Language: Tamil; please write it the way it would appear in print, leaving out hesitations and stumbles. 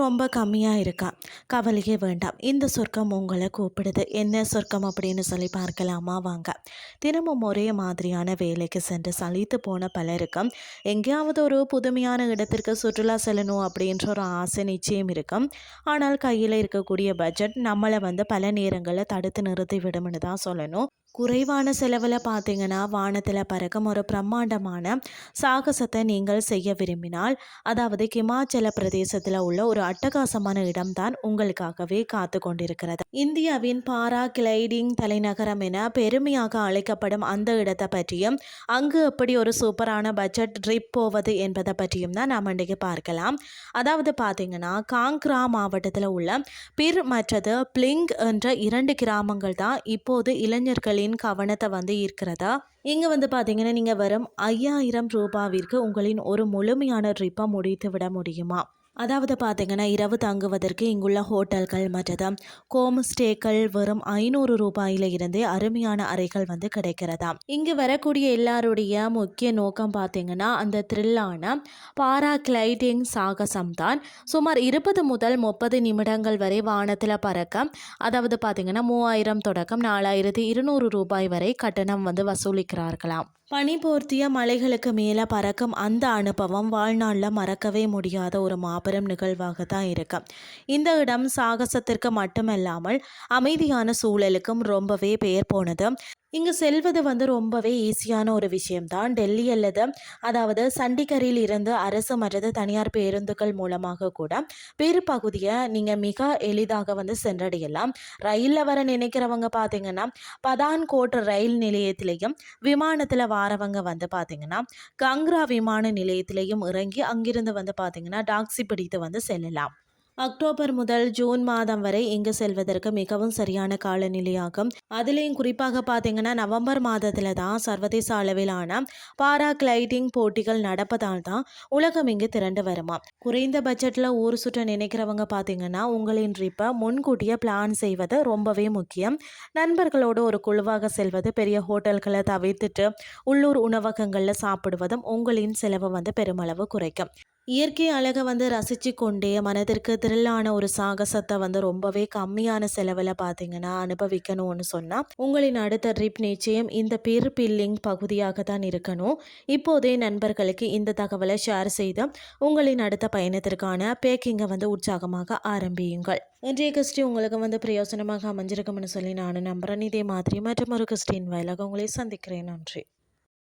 ரொம்ப கம்மியாக இருக்கா, கவலையே வேண்டாம். இந்த சொர்க்கம் உங்களை கூப்பிடுது. என்ன சொர்க்கம் அப்படின்னு சொல்லி பார்க்கலாமா? வாங்க. தினமும் ஒரே மாதிரியான வேலைக்கு சென்று சலித்து போன பலருக்கும் எங்கேயாவது ஒரு புதுமையான இடத்திற்கு சுற்றுலா செல்லணும் அப்படின்ற ஒரு ஆசை நிச்சயம் இருக்கும். ஆனால் கையில் இருக்கக்கூடிய பட்ஜெட் நம்மளை பல நேரங்களில் தடுத்து நிறுத்தி விடும்னு தான் சொல்லணும். குறைவான செலவில் பார்த்தீங்கன்னா வானத்தில் பறக்கும் ஒரு பிரம்மாண்டமான சாகசத்தை நீங்கள் செய்ய விரும்பினால், அதாவது ஹிமாச்சல பிரதேசத்தில் உள்ள ஒரு அட்டகாசமான இடம்தான் உங்களுக்காகவே காத்து கொண்டிருக்கிறது. இந்தியாவின் பாரா கிளைடிங் தலைநகரம் என பெருமையாக அழைக்கப்படும் அந்த இடத்தை பற்றியும், அங்கு எப்படி ஒரு சூப்பரான பட்ஜெட் ட்ரிப் போவது என்பதை பற்றியும் தான் நாம் இன்றைக்கு பார்க்கலாம். அதாவது பார்த்தீங்கன்னா காங்க்ரா மாவட்டத்தில் உள்ள பிர் மற்றது பிளிங் என்ற 2 கிராமங்கள் தான் இப்போது இளைஞர்களின் கவனத்தை ஈர்க்கிறதா. இங்கே பார்த்தீங்கன்னா நீங்கள் வரும் 5000 ரூபாவிற்கு உங்களின் ஒரு முழுமையான ட்ரிப்பை முடித்து விட முடியுமா? அதாவது பார்த்தீங்கன்னா இரவு தங்குவதற்கு இங்குள்ள ஹோட்டல்கள் மற்றது ஹோம் ஸ்டேக்கள் வெறும் 500 ரூபாயில இருந்தே அருமையான அறைகள் கிடைக்கிறதா. இங்கு வரக்கூடிய எல்லாருடைய முக்கிய நோக்கம் பார்த்தீங்கன்னா அந்த த்ரில்லான பாராகிளைடிங் சாகசம் தான். சுமார் 20 முதல் 30 நிமிடங்கள் வரை வானத்தில் பறக்க, அதாவது பார்த்தீங்கன்னா 3000 தொடக்கம் 4200 ரூபாய் வரை கட்டணம் வசூலிக்கிறார்களாம். பனி போர்த்திய மலைகளுக்கு மேலே பறக்கும் அந்த அனுபவம் வாழ்நாளில் மறக்கவே முடியாத ஒரு மாபெரும் நிகழ்வாக தான் இருக்கு. இந்த இடம் சாகசத்திற்கு மட்டுமல்லாமல் அமைதியான சூழலுக்கும் ரொம்பவே பெயர் போனது. இங்கு செல்வது ரொம்பவே ஈஸியான ஒரு விஷயம்தான். டெல்லி அல்லது அதாவது சண்டிகரில் இருந்து அரசு மற்றது தனியார் பேருந்துகள் மூலமாக கூட பெரு பகுதியை நீங்கள் மிக எளிதாக சென்றடையலாம். ரயிலில் வர நினைக்கிறவங்க பார்த்தீங்கன்னா பதான்கோட் ரயில் நிலையத்திலையும், விமானத்தில் வாரவங்க பார்த்தீங்கன்னா கங்க்ரா விமான நிலையத்திலையும் இறங்கி அங்கிருந்து பார்த்தீங்கன்னா டாக்ஸி பிடித்து செல்லலாம். அக்டோபர் முதல் ஜூன் மாதம் வரை இங்கு செல்வதற்கு மிகவும் சரியான காலநிலையாகும். அதுலேயும் குறிப்பாக பார்த்தீங்கன்னா நவம்பர் மாதத்தில் தான் சர்வதேச அளவிலான பாராகிளைடிங் போட்டிகள் நடப்பதால் தான் உலகம் இங்கு திரண்டு வருமா. குறைந்த பட்ஜெட்டில் ஊர் சுற்ற நினைக்கிறவங்க பார்த்தீங்கன்னா உங்களின் ட்ரிப்பை முன்கூட்டியே பிளான் செய்வது ரொம்பவே முக்கியம். நண்பர்களோடு ஒரு குழுவாக செல்வது, பெரிய ஹோட்டல்களை தவிர்த்துட்டு உள்ளூர் உணவகங்களில் சாப்பிடுவதும் உங்களின் செலவை பெருமளவு குறைக்கும். இயற்கை அழகை ரசித்து கொண்டே மனதிற்கு த்ரில்லான ஒரு சாகசத்தை ரொம்பவே கம்மியான செலவில் பார்த்தீங்கன்னா அனுபவிக்கணும்னு சொன்னால் உங்களின் அடுத்த ட்ரிப் நிச்சயம் இந்த பிர் பில்லிங் பகுதியாக தான் இருக்கணும். இப்போதே நண்பர்களுக்கு இந்த தகவலை ஷேர் செய்து உங்களின் அடுத்த பயணத்திற்கான பேக்கிங்கை உற்சாகமாக ஆரம்பியுங்கள். இன்றைய கிறிஸ்டி உங்களுக்கு பிரயோசனமாக அமைஞ்சிருக்கும்னு சொல்லி நானும் நம்புகிறேன். இதே மாதிரி மற்றும் ஒரு கிறிஸ்டின் வாயிலாக உங்களை சந்திக்கிறேன். நன்றி.